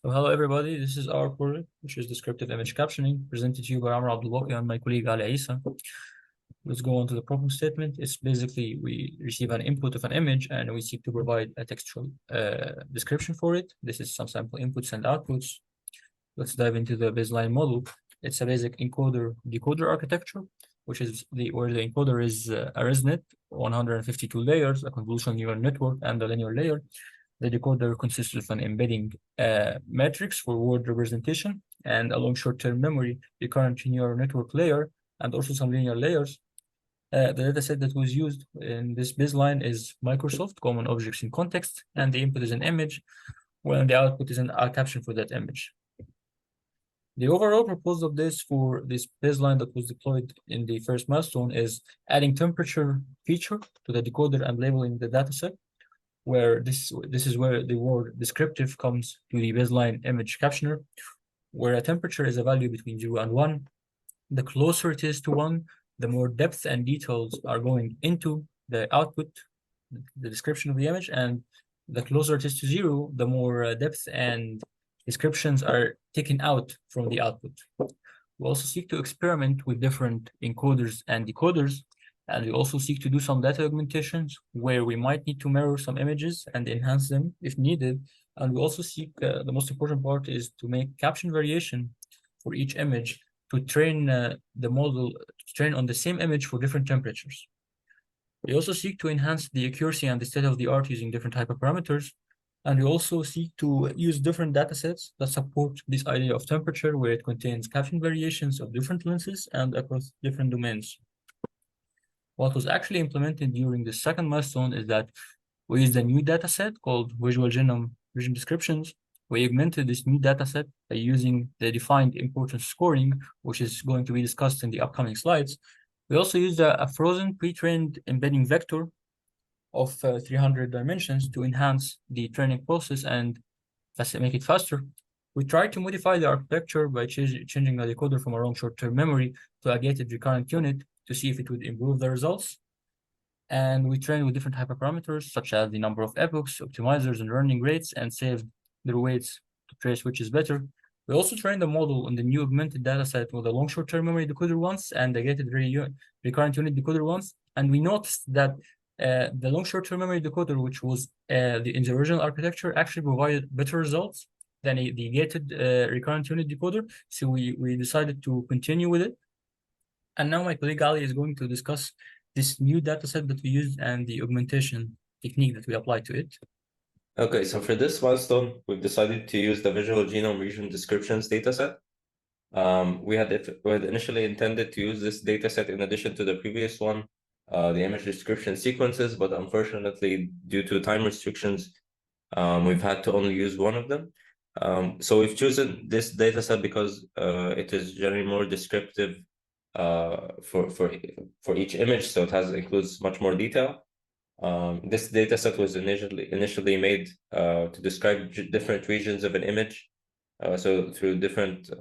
So hello everybody, this is our project, which is descriptive image captioning, presented to you by Amr Abdulwaki and my colleague Ali Isa. Let's go on to the problem statement. It's basically we receive an input of an image and we seek to provide a textual description for it. This is some sample inputs and outputs. Let's dive into the baseline model. It's a basic encoder-decoder architecture, which is where the encoder is a ResNet, 152 layers, a convolutional neural network, and a linear layer. The decoder consists of an embedding matrix for word representation and a long short-term memory, recurrent neural network layer, and also some linear layers. The dataset that was used in this baseline is Microsoft Common Objects in Context, and the input is an image, while the output is a caption for that image. The overall proposal of this for this baseline that was deployed in the first milestone is adding temperature feature to the decoder and labeling the dataset, where this is where the word descriptive comes to the baseline image captioner, where a temperature is a value between 0 and 1. The closer it is to 1, the more depth and details are going into the output, the description of the image, and the closer it is to 0, the more depth and descriptions are taken out from the output. We also seek to experiment with different encoders and decoders, and we also seek to do some data augmentations where we might need to mirror some images and enhance them if needed. And we also seek, the most important part is to make caption variation for each image to train the model, to train on the same image for different temperatures. We also seek to enhance the accuracy and the state of the art using different hyperparameters. And we also seek to use different data sets that support this idea of temperature, where it contains caption variations of different lenses and across different domains. What was actually implemented during the second milestone is that we used a new data set called Visual Genome Vision Descriptions. We augmented this new data set by using the defined importance scoring, which is going to be discussed in the upcoming slides. We also used a frozen pre-trained embedding vector of 300 dimensions to enhance the training process and make it faster. We tried to modify the architecture by changing the decoder from a long short-term memory to a gated recurrent unit to see if it would improve the results. And we trained with different hyperparameters, such as the number of epochs, optimizers, and learning rates, and saved their weights to trace which is better. We also trained the model on the new augmented dataset with a long short-term memory decoder once and a gated recurrent unit decoder once. And we noticed that the long short-term memory decoder, which was in the original architecture, actually provided better results than the gated recurrent unit decoder. So we decided to continue with it. And now my colleague Ali is going to discuss this new dataset that we used and the augmentation technique that we applied to it. Okay, so for this milestone, we've decided to use the visual genome region descriptions dataset. We had initially intended to use this dataset in addition to the previous one, the image description sequences, but unfortunately, due to time restrictions, we've had to only use one of them. So we've chosen this dataset because it is generally more descriptive for each image, so it includes much more detail. This dataset was initially made to describe different regions of an image, so through different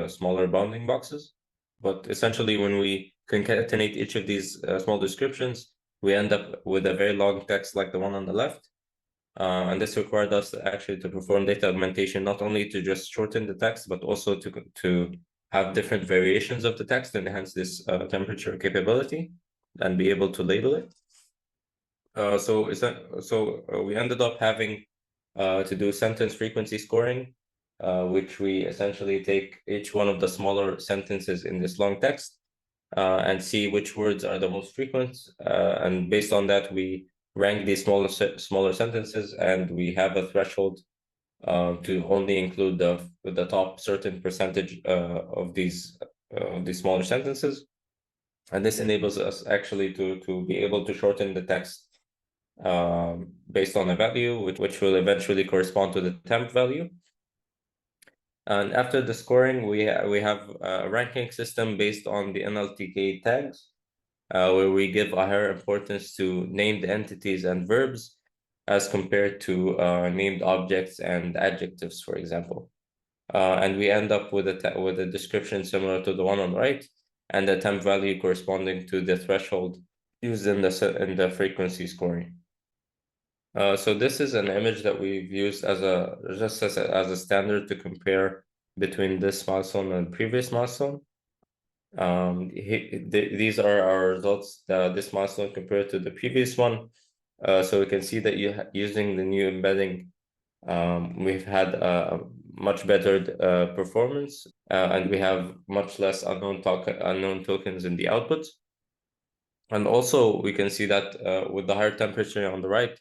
smaller bounding boxes. But essentially, when we concatenate each of these small descriptions, we end up with a very long text like the one on the left. And this required us actually to perform data augmentation, not only to just shorten the text, but also to have different variations of the text and enhance this temperature capability and be able to label it. So we ended up having to do sentence frequency scoring, which we essentially take each one of the smaller sentences in this long text and see which words are the most frequent. And based on that, we rank these smaller sentences, and we have a threshold to only include the top certain percentage of these smaller sentences. And this enables us actually to be able to shorten the text based on a value, which will eventually correspond to the temp value. And after the scoring, we have a ranking system based on the NLTK tags, where we give a higher importance to named entities and verbs as compared to named objects and adjectives, for example. And we end up with a description similar to the one on the right, and the temp value corresponding to the threshold used in the frequency scoring. So this is an image that we've used as a standard to compare between this milestone and previous milestone. These are our results, this milestone compared to the previous one. So we can see that using the new embedding, we've had a much better performance, and we have much less unknown tokens in the output. And also we can see that with the higher temperature on the right,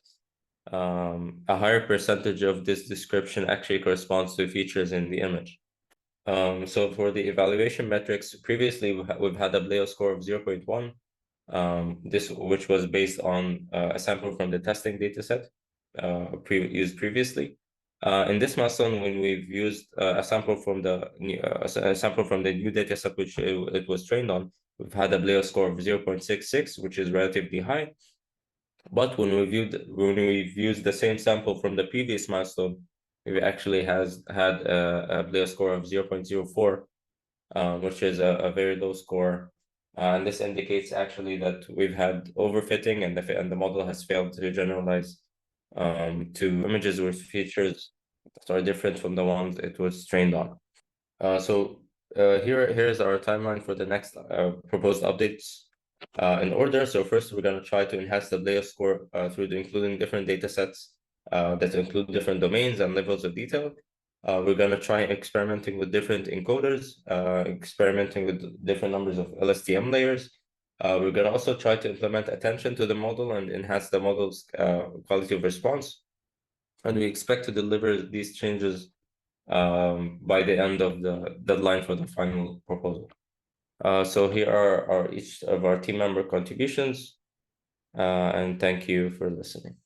a higher percentage of this description actually corresponds to features in the image. So for the evaluation metrics, previously we've had a Bleo score of 0.1, which was based on a sample from the testing dataset used previously. In this milestone, when we've used a sample from the new dataset which it was trained on, we've had a Bleo score of 0.66, which is relatively high. But when we've used the same sample from the previous milestone, we actually had a Bleo score of 0.04, which is a very low score. And this indicates actually that we've had overfitting, and the model has failed to generalize to images with features that are different from the ones it was trained on. So here's our timeline for the next proposed updates in order. So first, we're going to try to enhance the Bleo score through including different data sets that include different domains and levels of detail. We're going to try experimenting with different encoders, experimenting with different numbers of LSTM layers. We're going to also try to implement attention to the model and enhance the model's quality of response. And we expect to deliver these changes by the end of the deadline for the final proposal. So here are each of our team member contributions, and thank you for listening.